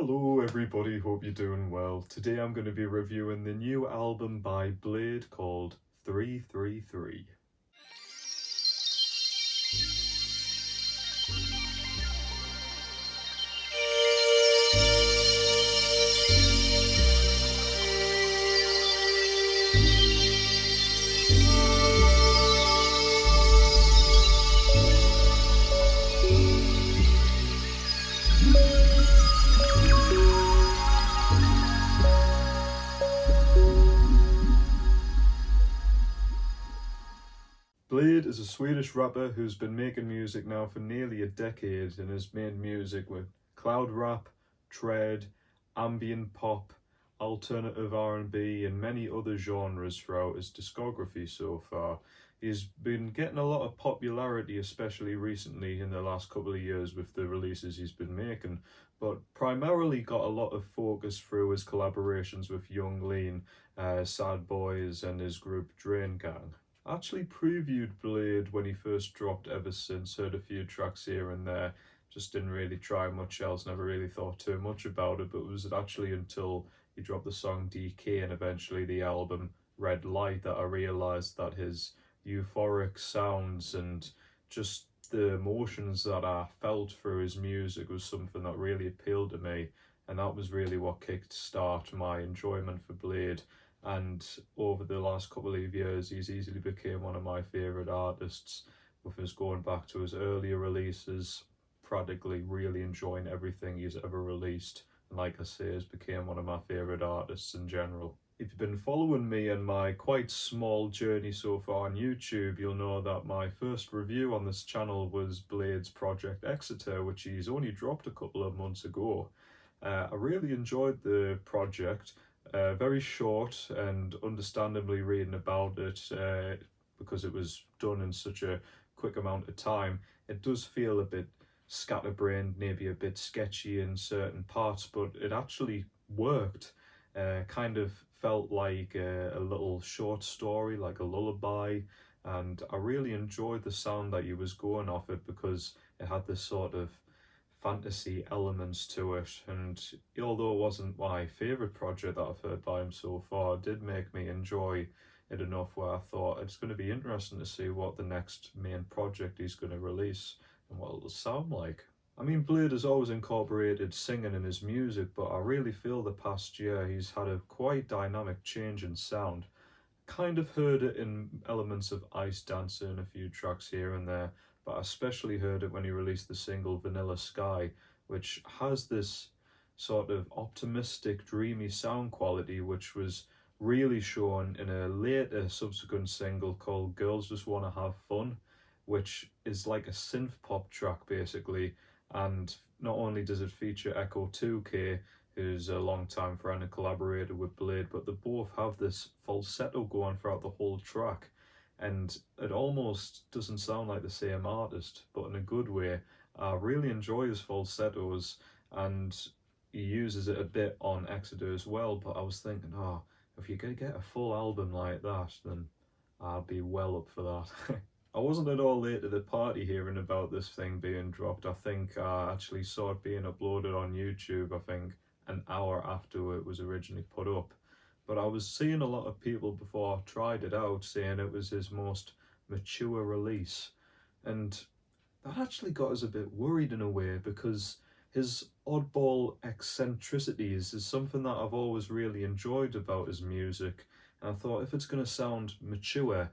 Hello everybody, hope you're doing well. Today I'm going to be reviewing the new album by Bladee called 333. Bladee is a Swedish rapper who's been making music now for nearly a decade and has made music with cloud rap, trad, ambient pop, alternative R&B and many other genres throughout his discography so far. He's been getting a lot of popularity, especially recently in the last couple of years with the releases he's been making, but primarily got a lot of focus through his collaborations with Young Lean, Sad Boys and his group Drain Gang. I actually previewed Bladee when he first dropped ever since, heard a few tracks here and there, just didn't really try much else, never really thought too much about it, but it was actually until he dropped the song DK and eventually the album Red Light that I realised that his euphoric sounds and just the emotions that I felt through his music was something that really appealed to me, and that was really what kick-started my enjoyment for Bladee. And over the last couple of years he's easily became one of my favourite artists, with his going back to his earlier releases, practically really enjoying everything he's ever released, and like I say, has became one of my favourite artists in general. If you've been following me and my quite small journey so far on YouTube, you'll know that my first review on this channel was Bladee's project Exeter, which he's only dropped a couple of months ago. I really enjoyed the project. Very short, and understandably reading about it, because it was done in such a quick amount of time, it does feel a bit scatterbrained, maybe a bit sketchy in certain parts, but it actually worked. Kind of felt like a little short story, like a lullaby, and I really enjoyed the sound that he was going off it, because it had this sort of fantasy elements to it, and although it wasn't my favourite project that I've heard by him so far, it did make me enjoy it enough where I thought it's going to be interesting to see what the next main project he's going to release and what it'll sound like. I mean, Bladee has always incorporated singing in his music, but I really feel the past year he's had a quite dynamic change in sound. Kind of heard it in elements of ice dancing, a few tracks here and there, but I especially heard it when he released the single Vanilla Sky, which has this sort of optimistic, dreamy sound quality, which was really shown in a later subsequent single called Girls Just Wanna Have Fun, which is like a synth pop track basically, and not only does it feature Echo 2K, who's a long-time friend and collaborator with Bladee, but they both have this falsetto going throughout the whole track, and it almost doesn't sound like the same artist, but in a good way. I really enjoy his falsettos, and he uses it a bit on Exeter as well, but I was thinking, oh, if you could get a full album like that, then I'd be well up for that. I wasn't at all late to the party hearing about this thing being dropped. I think I actually saw it being uploaded on YouTube, I think an hour after it was originally put up. But I was seeing a lot of people before I tried it out saying it was his most mature release, and that actually got us a bit worried in a way, because his oddball eccentricities is something that I've always really enjoyed about his music, and I thought, if it's going to sound mature,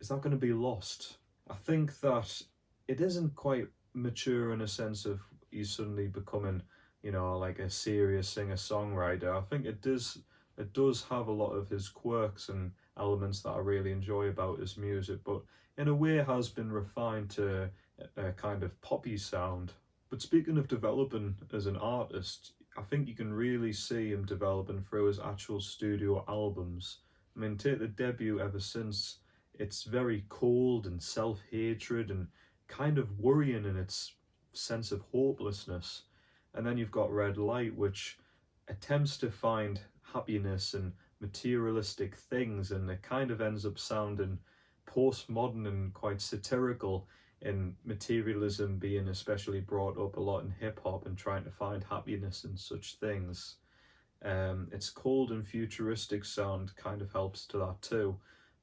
is that going to be lost? I think that it isn't quite mature in a sense of he's suddenly becoming, you know, like a serious singer-songwriter. I think it does have a lot of his quirks and elements that I really enjoy about his music, but in a way has been refined to a kind of poppy sound. But speaking of developing as an artist, I think you can really see him developing through his actual studio albums. I mean, take the debut Ever Since, it's very cold and self-hatred and kind of worrying in its sense of hopelessness. And then you've got Red Light, which attempts to find happiness and materialistic things, and it kind of ends up sounding postmodern and quite satirical in materialism being especially brought up a lot in hip hop and trying to find happiness in such things. Its cold and futuristic sound kind of helps to that too.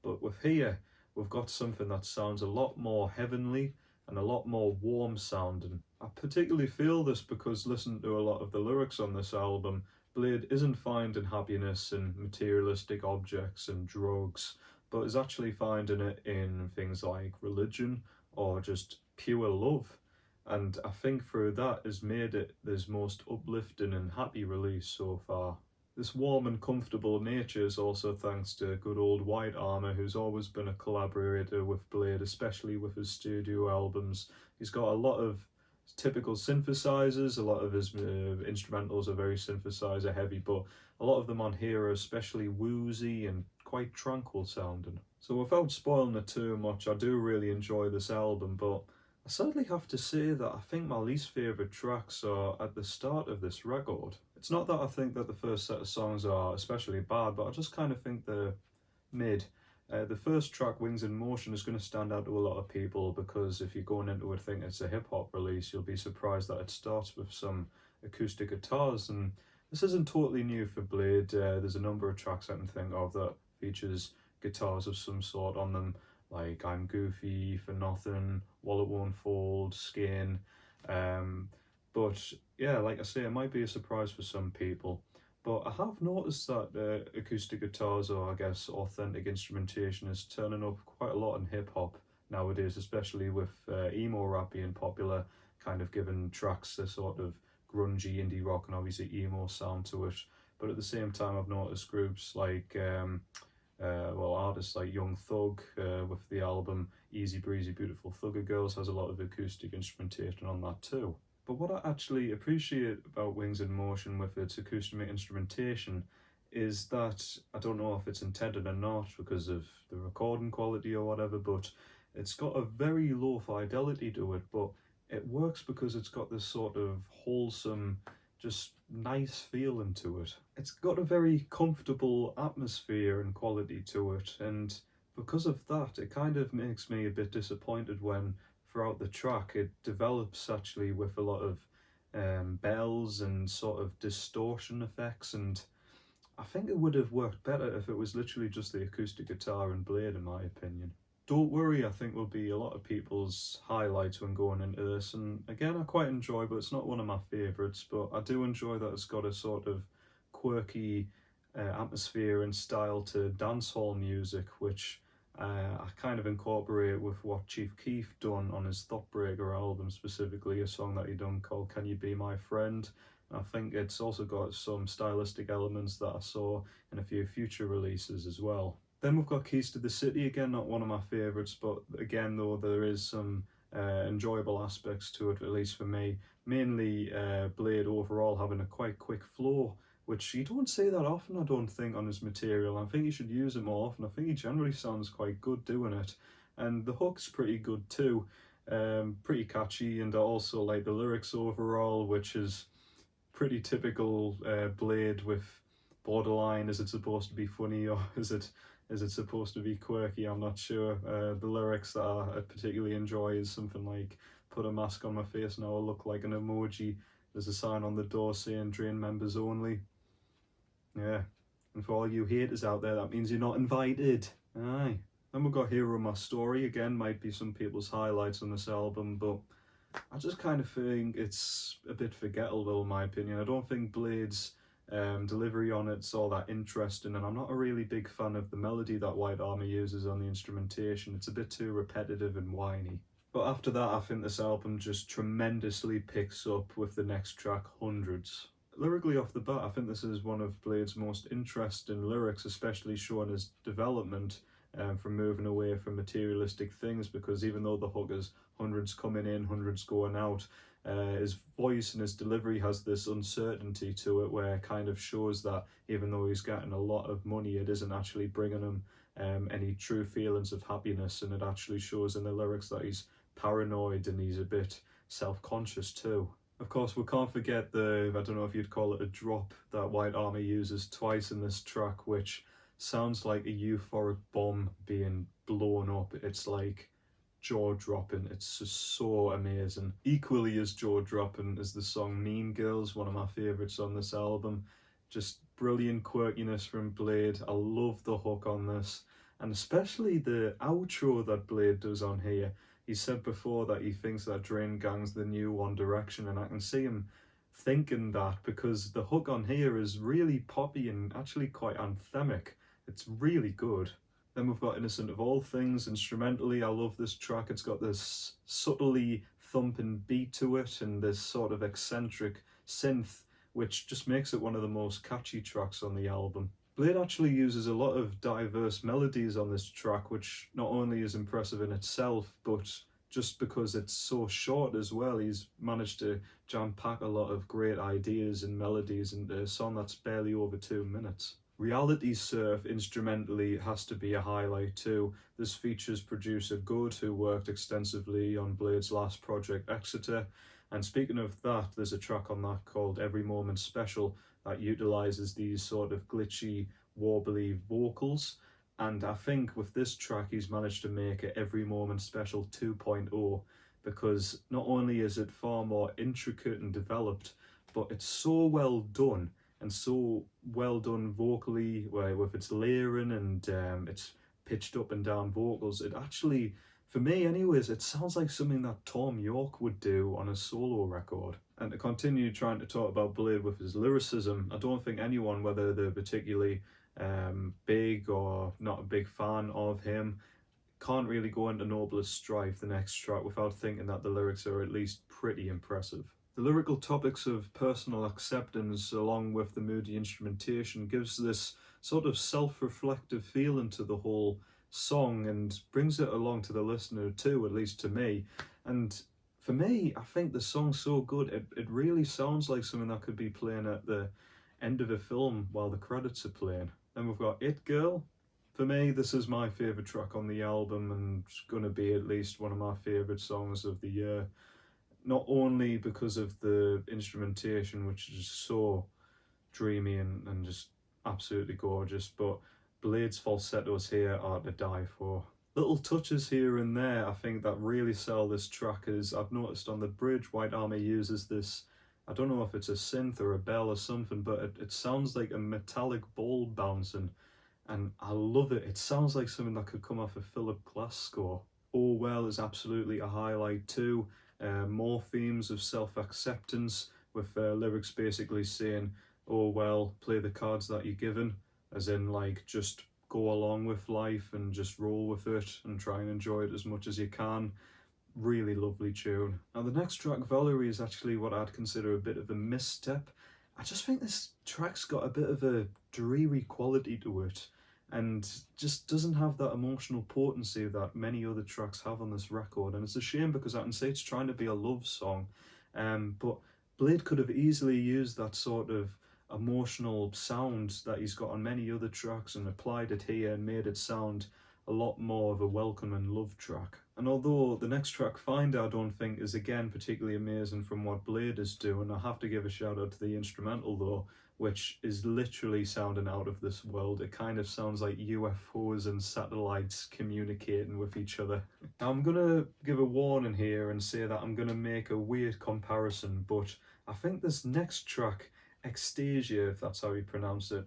But with here, we've got something that sounds a lot more heavenly and a lot more warm sounding. I particularly feel this because listening to a lot of the lyrics on this album, Blade isn't finding happiness in materialistic objects and drugs, but is actually finding it in things like religion or just pure love. And I think through that has made it his most uplifting and happy release so far. This warm and comfortable nature is also thanks to good old White Armour, who's always been a collaborator with Blade, especially with his studio albums. He's got a lot of typical synthesizers, a lot of his instrumentals are very synthesizer heavy, but a lot of them on here are especially woozy and quite tranquil sounding. So without spoiling it too much, I do really enjoy this album, but I sadly have to say that I think my least favourite tracks are at the start of this record. It's not that I think that the first set of songs are especially bad, but I just kind of think they're mid. The first track, Wings in Motion, is going to stand out to a lot of people because if you're going into it thinking it's a hip-hop release, you'll be surprised that it starts with some acoustic guitars, and this isn't totally new for Blade. There's a number of tracks I can think of that features guitars of some sort on them, like I'm Goofy, For Nothing, Wallet Won't Fold, Skin. But yeah, like I say, it might be a surprise for some people. But I have noticed that acoustic guitars, or I guess authentic instrumentation, is turning up quite a lot in hip hop nowadays, especially with emo rap being popular, kind of giving tracks a sort of grungy indie rock and obviously emo sound to it. But at the same time, I've noticed groups like artists like Young Thug with the album Easy Breezy Beautiful Thugger Girls has a lot of acoustic instrumentation on that too. But what I actually appreciate about Wings in Motion with its acoustic instrumentation is that, I don't know if it's intended or not because of the recording quality or whatever, but it's got a very low fidelity to it, but it works because it's got this sort of wholesome, just nice feeling to it. It's got a very comfortable atmosphere and quality to it, and because of that, it kind of makes me a bit disappointed when throughout the track it develops actually with a lot of bells and sort of distortion effects, and I think it would have worked better if it was literally just the acoustic guitar and Blade, in my opinion. Don't Worry, I think, will be a lot of people's highlights when going into this, and again, I quite enjoy, but it's not one of my favourites, but I do enjoy that it's got a sort of quirky atmosphere and style to dancehall music, which I kind of incorporate with what Chief Keef done on his Thoughtbreaker album, specifically a song that he done called Can You Be My Friend. I think it's also got some stylistic elements that I saw in a few future releases as well. Then we've got Keys to the City, again not one of my favourites, but again though there is some enjoyable aspects to it, at least for me. Mainly Blade overall having a quite quick flow, which you don't see that often, I don't think, on his material. I think you should use it more often. I think he generally sounds quite good doing it. And the hook's pretty good too, pretty catchy, and I also like the lyrics overall, which is pretty typical Blade with borderline, is it supposed to be funny or is it supposed to be quirky? I'm not sure. The lyrics that I particularly enjoy is something like, put a mask on my face and I will look like an emoji. There's a sign on the door saying Drain members only. Yeah, and for all you haters out there, that means you're not invited. Aye. Then we've got Hero My Story, again might be some people's highlights on this album, but I just kind of think it's a bit forgettable in my opinion. I don't think Blade's delivery on it's all that interesting, and I'm not a really big fan of the melody that White Armour uses on the instrumentation. It's a bit too repetitive and whiny. But after that, I think this album just tremendously picks up with the next track, Hundreds. Lyrically off the bat, I think this is one of Blade's most interesting lyrics, especially showing his development from moving away from materialistic things, because even though the hook is hundreds coming in, hundreds going out, his voice and his delivery has this uncertainty to it where it kind of shows that even though he's getting a lot of money, it isn't actually bringing him any true feelings of happiness, and it actually shows in the lyrics that he's paranoid and he's a bit self-conscious too. Of course, we can't forget the, I don't know if you'd call it a drop, that White Armour uses twice in this track, which sounds like a euphoric bomb being blown up. It's like jaw-dropping. It's just so amazing. Equally as jaw-dropping as the song Mean Girls, one of my favourites on this album. Just brilliant quirkiness from Bladee. I love the hook on this, and especially the outro that Bladee does on here. He said before that he thinks that Drain Gang's the new One Direction, and I can see him thinking that because the hook on here is really poppy and actually quite anthemic. It's really good. Then we've got Innocent of All Things. Instrumentally, I love this track. It's got this subtly thumping beat to it and this sort of eccentric synth, which just makes it one of the most catchy tracks on the album. Bladee actually uses a lot of diverse melodies on this track, which not only is impressive in itself, but just because it's so short as well, he's managed to jam-pack a lot of great ideas and melodies into a song that's barely over 2 minutes. Reality Surf instrumentally has to be a highlight too. This features producer Good, who worked extensively on Blade's last project Exeter. And speaking of that, there's a track on that called Every Moment Special that utilises these sort of glitchy, warbly vocals. And I think with this track he's managed to make it Every Moment Special 2.0, because not only is it far more intricate and developed, but it's so well done, and so well done vocally, with its layering and its pitched up and down vocals. It actually, for me anyways, it sounds like something that Tom York would do on a solo record. And to continue trying to talk about Bladee with his lyricism, I don't think anyone, whether they're particularly big or not a big fan of him, can't really go into Noblest Strife, the next track, without thinking that the lyrics are at least pretty impressive. The lyrical topics of personal acceptance, along with the moody instrumentation, gives this sort of self-reflective feeling to the whole song and brings it along to the listener too, at least to me. And for me, I think the song's so good, it really sounds like something that could be playing at the end of a film while the credits are playing. Then we've got It Girl. For me, this is my favourite track on the album, and it's going to be at least one of my favourite songs of the year. Not only because of the instrumentation, which is so dreamy and just absolutely gorgeous, but Blade's falsettos here are to die for. Little touches here and there I think that really sell this track, as I've noticed on the bridge White Army uses this, I don't know if it's a synth or a bell or something, but it sounds like a metallic ball bouncing, and I love it. It sounds like something that could come off a Philip Glass score. Oh Well is absolutely a highlight too. More themes of self-acceptance, with lyrics basically saying, oh well, play the cards that you're given, as in like just go along with life and just roll with it and try and enjoy it as much as you can. Really lovely tune. Now the next track, Valerie, is actually what I'd consider a bit of a misstep. I just think this track's got a bit of a dreary quality to it, and just doesn't have that emotional potency that many other tracks have on this record. And it's a shame, because I can say it's trying to be a love song, but Bladee could have easily used that sort of emotional sound that he's got on many other tracks and applied it here and made it sound a lot more of a welcome and love track. And although the next track, Find, I don't think is again particularly amazing from what Bladee is doing, I have to give a shout out to the instrumental though, which is literally sounding out of this world. It kind of sounds like UFOs and satellites communicating with each other. Now I'm gonna give a warning here and say that I'm gonna make a weird comparison, but I think this next track, Ectasia, if that's how you pronounce it,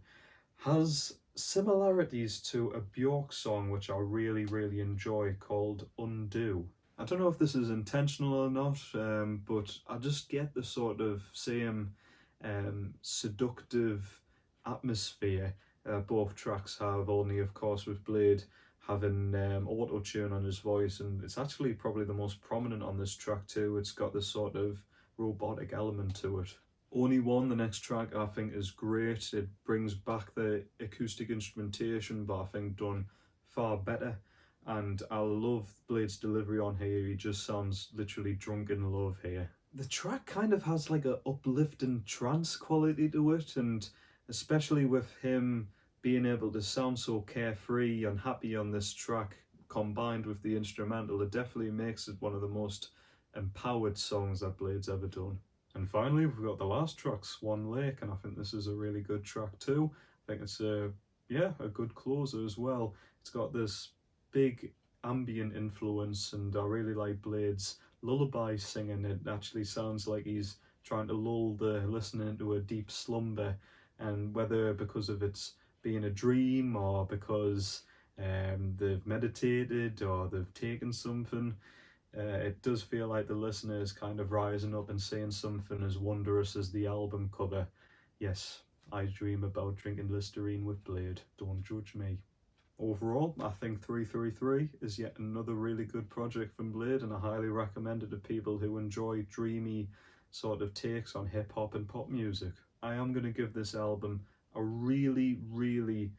has similarities to a Bjork song which I really, really enjoy, called Undo. I don't know if this is intentional or not, but I just get the sort of same seductive atmosphere both tracks have, only of course with Bladee having auto-tune on his voice, and it's actually probably the most prominent on this track too. It's got this sort of robotic element to it. Only One, the next track, I think is great. It brings back the acoustic instrumentation, but I think done far better. And I love Blade's delivery on here. He just sounds literally drunk in love here. The track kind of has like a uplifting trance quality to it, and especially with him being able to sound so carefree and happy on this track, combined with the instrumental, it definitely makes it one of the most empowered songs that Blade's ever done. And finally, we've got the last track, Swan Lake, and I think this is a really good track too. I think it's a good closer as well. It's got this big ambient influence, and I really like Blade's lullaby singing. It actually sounds like he's trying to lull the listener into a deep slumber, and whether because of it's being a dream or because they've meditated or they've taken something, it does feel like the listener is kind of rising up and saying something as wondrous as the album cover. Yes, I dream about drinking Listerine with Bladee, don't judge me. Overall, I think 333 is yet another really good project from Bladee, and I highly recommend it to people who enjoy dreamy sort of takes on hip hop and pop music. I am going to give this album a really, really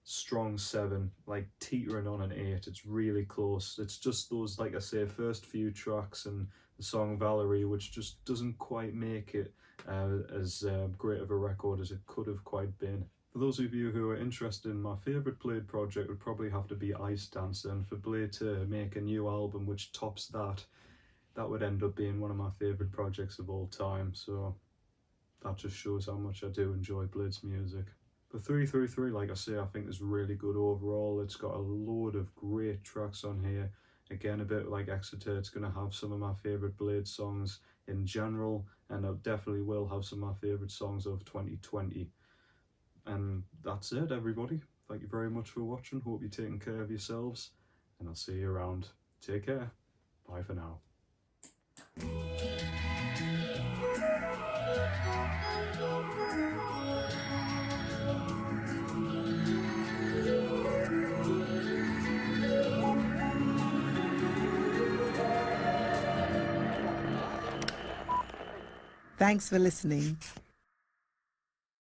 strong 7, like teetering on an 8. It's really close. It's just those, like I say, first few tracks and the song Valerie, which just doesn't quite make it as great of a record as it could have quite been. For those of you who are interested in my favourite Bladee project, would probably have to be Ice Dancer, and for Bladee to make a new album which tops that, that would end up being one of my favourite projects of all time. So that just shows how much I do enjoy Blade's music. But 333, like I say, I think is really good overall. It's got a load of great tracks on here. Again, a bit like Exeter, it's going to have some of my favourite Bladee songs in general, and I definitely will have some of my favourite songs of 2020. And that's it, everybody. Thank you very much for watching. Hope you're taking care of yourselves, and I'll see you around. Take care. Bye for now. Thanks for listening.